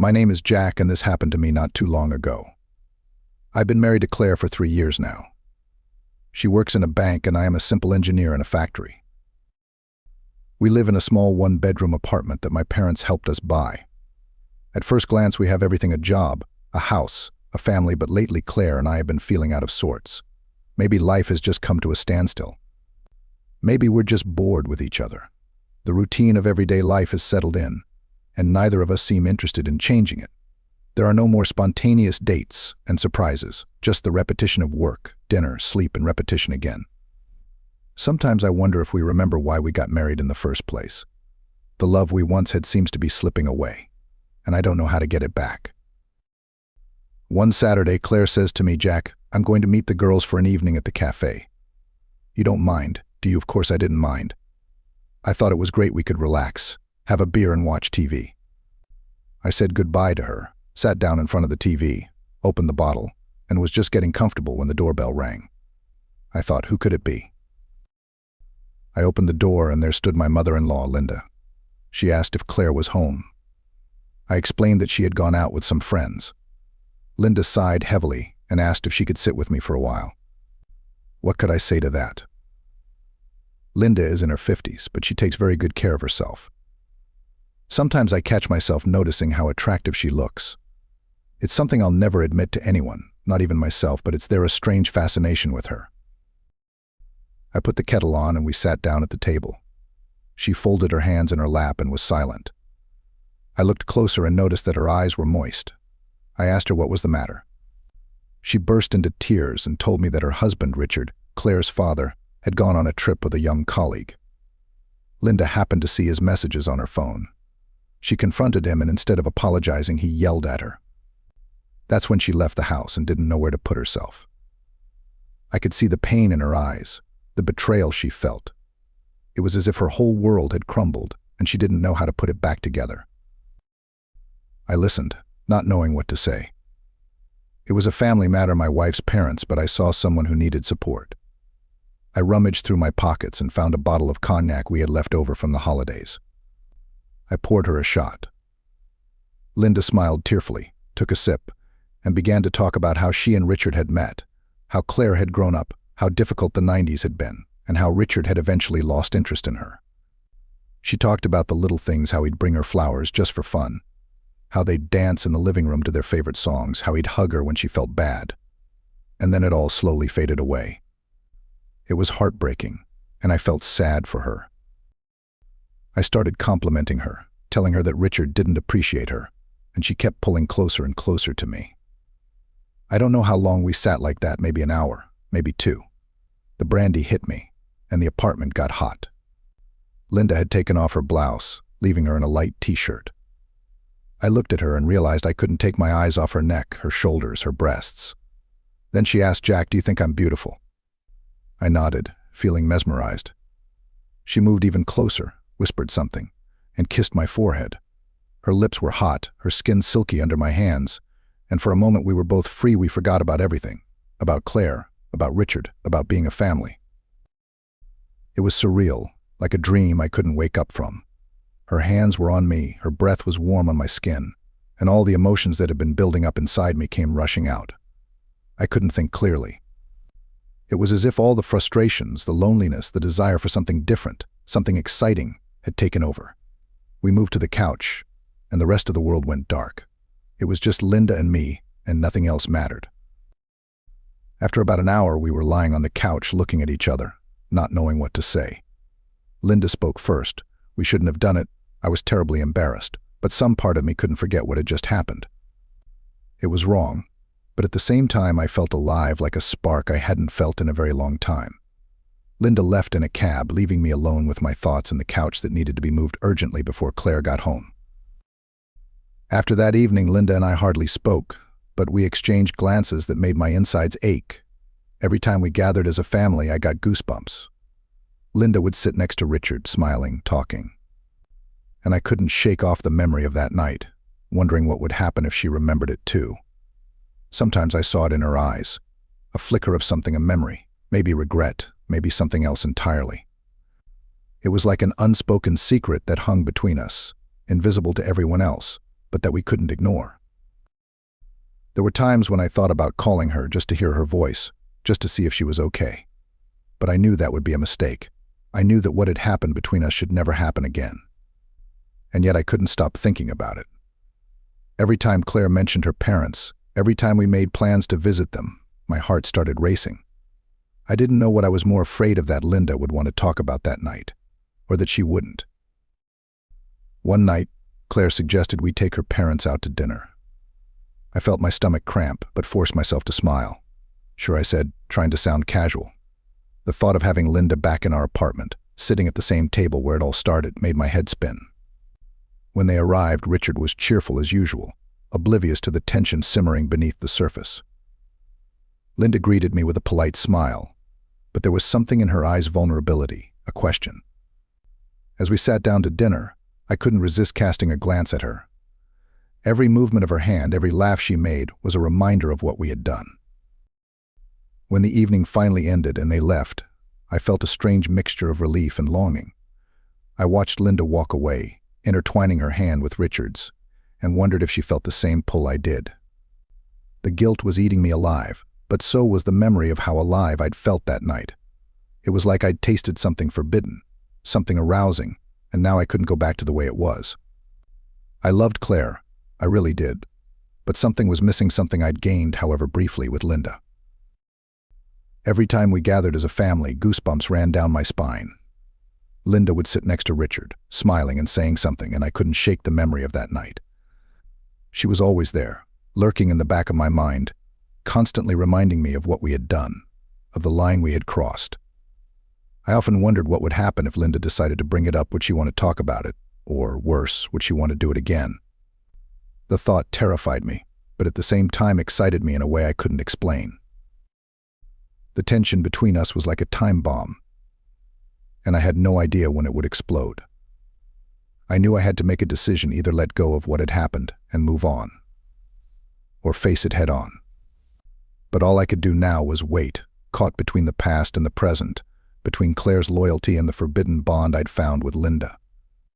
My name is Jack, and this happened to me not too long ago. I've been married to Claire for 3 years now. She works in a bank, and I am a simple engineer in a factory. We live in a small one-bedroom apartment that my parents helped us buy. At first glance, we have everything: a job, a house, a family, but lately Claire and I have been feeling out of sorts. Maybe life has just come to a standstill. Maybe we're just bored with each other. The routine of everyday life has settled in, and neither of us seem interested in changing it. There are no more spontaneous dates and surprises, just the repetition of work, dinner, sleep, and repetition again. Sometimes I wonder if we remember why we got married in the first place. The love we once had seems to be slipping away, and I don't know how to get it back. One Saturday, Claire says to me, "Jack, I'm going to meet the girls for an evening at the cafe. You don't mind, do you?" Of course I didn't mind. I thought it was great. We could relax, have a beer, and watch TV. I said goodbye to her, sat down in front of the TV, opened the bottle, and was just getting comfortable when the doorbell rang. I thought, who could it be? I opened the door, and there stood my mother-in-law, Linda. She asked if Claire was home. I explained that she had gone out with some friends. Linda sighed heavily and asked if she could sit with me for a while. What could I say to that? Linda is in her 50s, but she takes very good care of herself. Sometimes I catch myself noticing how attractive she looks. It's something I'll never admit to anyone, not even myself, but there a strange fascination with her. I put the kettle on, and we sat down at the table. She folded her hands in her lap and was silent. I looked closer and noticed that her eyes were moist. I asked her what was the matter. She burst into tears and told me that her husband, Richard, Claire's father, had gone on a trip with a young colleague. Linda happened to see his messages on her phone. She confronted him, and instead of apologizing, he yelled at her. That's when she left the house and didn't know where to put herself. I could see the pain in her eyes, the betrayal she felt. It was as if her whole world had crumbled, and she didn't know how to put it back together. I listened, not knowing what to say. It was a family matter, my wife's parents, but I saw someone who needed support. I rummaged through my pockets and found a bottle of cognac we had left over from the holidays. I poured her a shot. Linda smiled tearfully, took a sip, and began to talk about how she and Richard had met, how Claire had grown up, how difficult the 90s had been, and how Richard had eventually lost interest in her. She talked about the little things: how he'd bring her flowers just for fun, how they'd dance in the living room to their favorite songs, how he'd hug her when she felt bad. And then it all slowly faded away. It was heartbreaking, and I felt sad for her. I started complimenting her, telling her that Richard didn't appreciate her, and she kept pulling closer and closer to me. I don't know how long we sat like that, maybe an hour, maybe 2. The brandy hit me, and the apartment got hot. Linda had taken off her blouse, leaving her in a light t-shirt. I looked at her and realized I couldn't take my eyes off her neck, her shoulders, her breasts. Then she asked, "Jack, do you think I'm beautiful?" I nodded, feeling mesmerized. She moved even closer, whispered something, and kissed my forehead. Her lips were hot, her skin silky under my hands, and for a moment we were both free. We forgot about everything, about Claire, about Richard, about being a family. It was surreal, like a dream I couldn't wake up from. Her hands were on me, her breath was warm on my skin, and all the emotions that had been building up inside me came rushing out. I couldn't think clearly. It was as if all the frustrations, the loneliness, the desire for something different, something exciting, had taken over. We moved to the couch, and the rest of the world went dark. It was just Linda and me, and nothing else mattered. After about an hour, we were lying on the couch looking at each other, not knowing what to say. Linda spoke first. We shouldn't have done it. I was terribly embarrassed, but some part of me couldn't forget what had just happened. It was wrong, but at the same time I felt alive, like a spark I hadn't felt in a very long time. Linda left in a cab, leaving me alone with my thoughts and the couch that needed to be moved urgently before Claire got home. After that evening, Linda and I hardly spoke, but we exchanged glances that made my insides ache. Every time we gathered as a family, I got goosebumps. Linda would sit next to Richard, smiling, talking. And I couldn't shake off the memory of that night, wondering what would happen if she remembered it too. Sometimes I saw it in her eyes, a flicker of something, a memory, maybe regret, maybe something else entirely. It was like an unspoken secret that hung between us, invisible to everyone else, but that we couldn't ignore. There were times when I thought about calling her just to hear her voice, just to see if she was okay. But I knew that would be a mistake. I knew that what had happened between us should never happen again. And yet I couldn't stop thinking about it. Every time Claire mentioned her parents, every time we made plans to visit them, my heart started racing. I didn't know what I was more afraid of, that Linda would want to talk about that night, or that she wouldn't. One night, Claire suggested we take her parents out to dinner. I felt my stomach cramp, but forced myself to smile. Sure, I said, trying to sound casual. The thought of having Linda back in our apartment, sitting at the same table where it all started, made my head spin. When they arrived, Richard was cheerful as usual, oblivious to the tension simmering beneath the surface. Linda greeted me with a polite smile, but there was something in her eyes, vulnerability, a question. As we sat down to dinner, I couldn't resist casting a glance at her. Every movement of her hand, every laugh she made, was a reminder of what we had done. When the evening finally ended and they left, I felt a strange mixture of relief and longing. I watched Linda walk away, intertwining her hand with Richard's, and wondered if she felt the same pull I did. The guilt was eating me alive, but so was the memory of how alive I'd felt that night. It was like I'd tasted something forbidden, something arousing, and now I couldn't go back to the way it was. I loved Claire, I really did, but something was missing, something I'd gained, however briefly, with Linda. Every time we gathered as a family, goosebumps ran down my spine. Linda would sit next to Richard, smiling and saying something, and I couldn't shake the memory of that night. She was always there, lurking in the back of my mind, constantly reminding me of what we had done, of the line we had crossed. I often wondered what would happen if Linda decided to bring it up. Would she want to talk about it? Or worse, would she want to do it again? The thought terrified me, but at the same time excited me in a way I couldn't explain. The tension between us was like a time bomb, and I had no idea when it would explode. I knew I had to make a decision, either let go of what had happened and move on, or face it head on. But all I could do now was wait, caught between the past and the present, between Claire's loyalty and the forbidden bond I'd found with Linda.